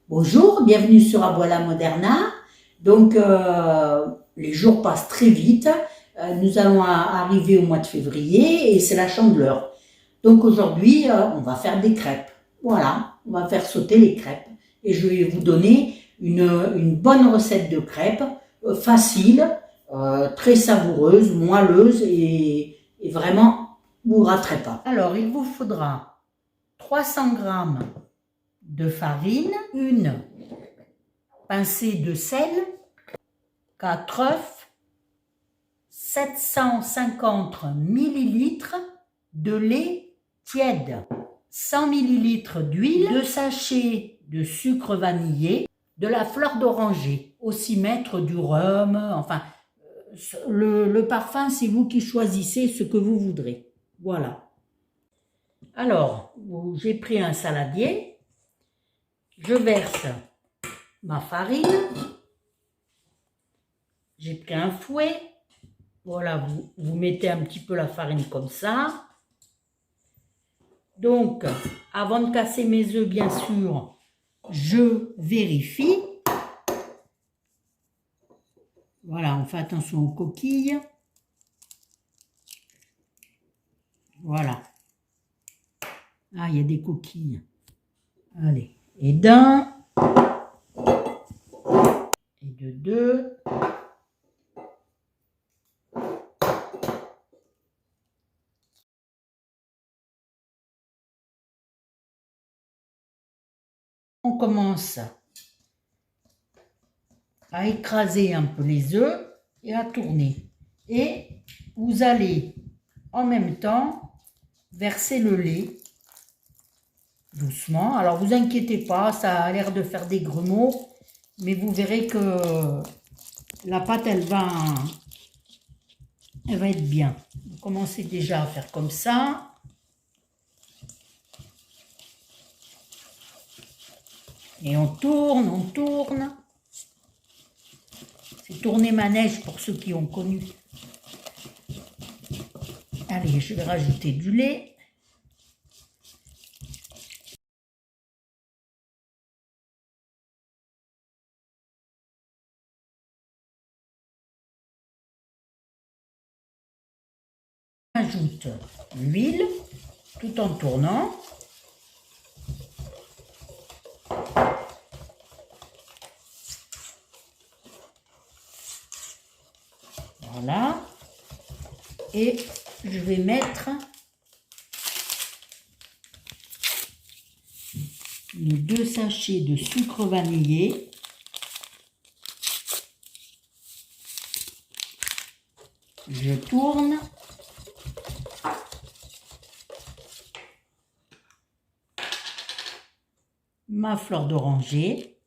Bonjour, bienvenue sur Abuela Moderna. Donc, les jours passent très vite. Nous allons arriver au mois de février et c'est la Chandeleur. Donc aujourd'hui, on va faire des crêpes. Voilà, on va faire sauter les crêpes. Et je vais vous donner une bonne recette de crêpes, facile, très savoureuse, moelleuse et vraiment, vous ne raterez pas. Alors, il vous faudra 300 g de farine, une pincée de sel, 4 œufs, 750 ml de lait tiède, 100 ml d'huile, 2 sachets de sucre vanillé, de la fleur d'oranger, aussi mettre du rhum, enfin, le parfum, c'est vous qui choisissez ce que vous voudrez. Voilà. Alors, j'ai pris un saladier, je verse ma farine, j'ai pris un fouet, voilà, vous mettez un petit peu la farine comme ça. Donc, avant de casser mes œufs, bien sûr, je vérifie. Voilà, on fait attention aux coquilles. Voilà. Ah, il y a des coquilles. Allez, et d'un, et de deux. On commence à écraser un peu les œufs et à tourner. Et vous allez en même temps verser le lait doucement. Alors vous inquiétez pas, ça a l'air de faire des grumeaux, mais vous verrez que la pâte elle va être bien. Vous commencez déjà à faire comme ça. Et on tourne, on tourne. C'est tourner manège pour ceux qui ont connu. Allez, je vais rajouter du lait. J'ajoute l'huile tout en tournant. Voilà. Et je vais mettre mes 2 sachets de sucre vanillé. Je tourne. Ma fleur d'oranger.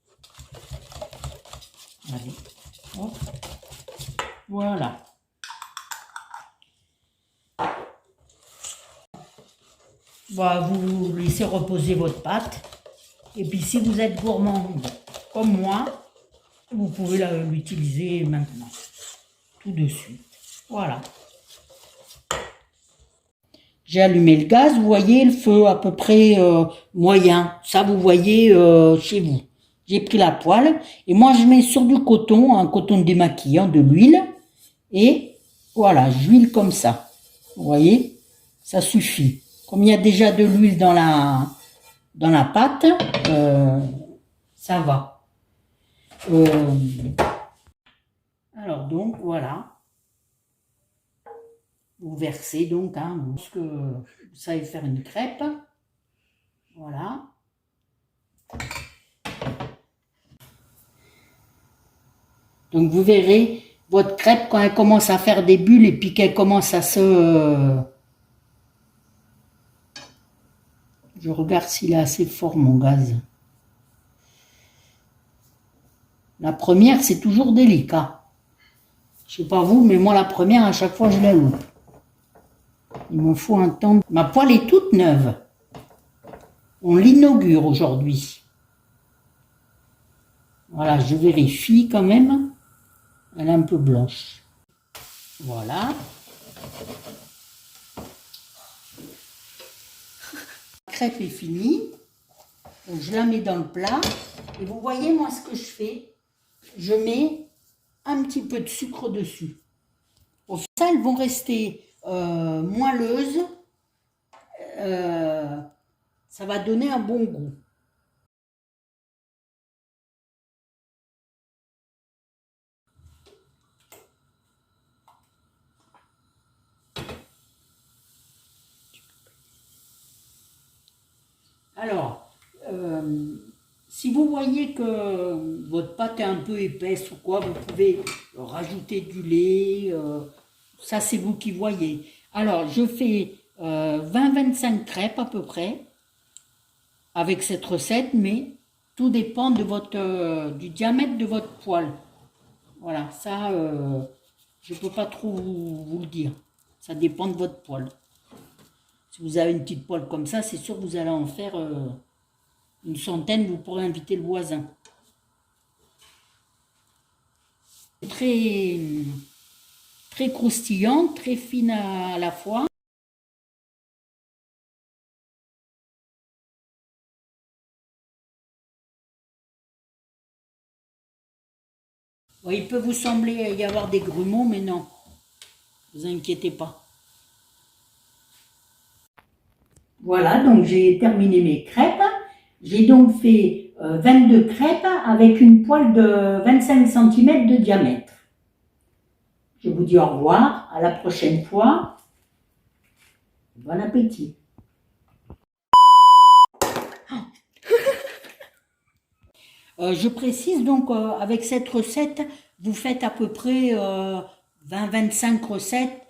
Allez, hop. Voilà. Voilà, vous laissez reposer votre pâte. Et puis si vous êtes gourmand comme moi, vous pouvez l'utiliser maintenant, tout de suite. Voilà. J'ai allumé le gaz, vous voyez le feu à peu près moyen. Ça, vous voyez chez vous. J'ai pris la poêle et moi je mets sur du coton, un coton démaquillant, de l'huile. Et voilà, j'huile comme ça. Vous voyez, ça suffit. Comme il y a déjà de l'huile dans la pâte, ça va. Alors donc, voilà. Vous versez donc, parce que vous savez faire une crêpe. Voilà. Donc vous verrez votre crêpe quand elle commence à faire des bulles et puis qu'elle commence à se... Je regarde s'il est assez fort mon gaz. La première, c'est toujours délicat. Je sais pas vous, mais moi la première, à chaque fois, je la loupe. Il me faut un temps. Ma poêle est toute neuve. On l'inaugure aujourd'hui. Voilà, je vérifie quand même. Elle est un peu blanche. Voilà. La crêpe est finie. Donc je la mets dans le plat. Et vous voyez, moi, ce que je fais, je mets un petit peu de sucre dessus. Au fait, ça, elles vont rester moelleuses. Ça va donner un bon goût. Alors, si vous voyez que votre pâte est un peu épaisse ou quoi, vous pouvez rajouter du lait. Ça, c'est vous qui voyez. Alors, je fais 20-25 crêpes à peu près avec cette recette, mais tout dépend de du diamètre de votre poêle. Voilà, ça, je ne peux pas trop vous le dire. Ça dépend de votre poêle. Si vous avez une petite poêle comme ça, c'est sûr que vous allez en faire une centaine, vous pourrez inviter le voisin. Très, très croustillante, très fine à la fois. Bon, il peut vous sembler y avoir des grumeaux, mais non, ne vous inquiétez pas. Voilà, donc j'ai terminé mes crêpes. J'ai donc fait 22 crêpes avec une poêle de 25 cm de diamètre. Je vous dis au revoir, à la prochaine fois. Bon appétit. Je précise donc, avec cette recette, vous faites à peu près 20-25 recettes,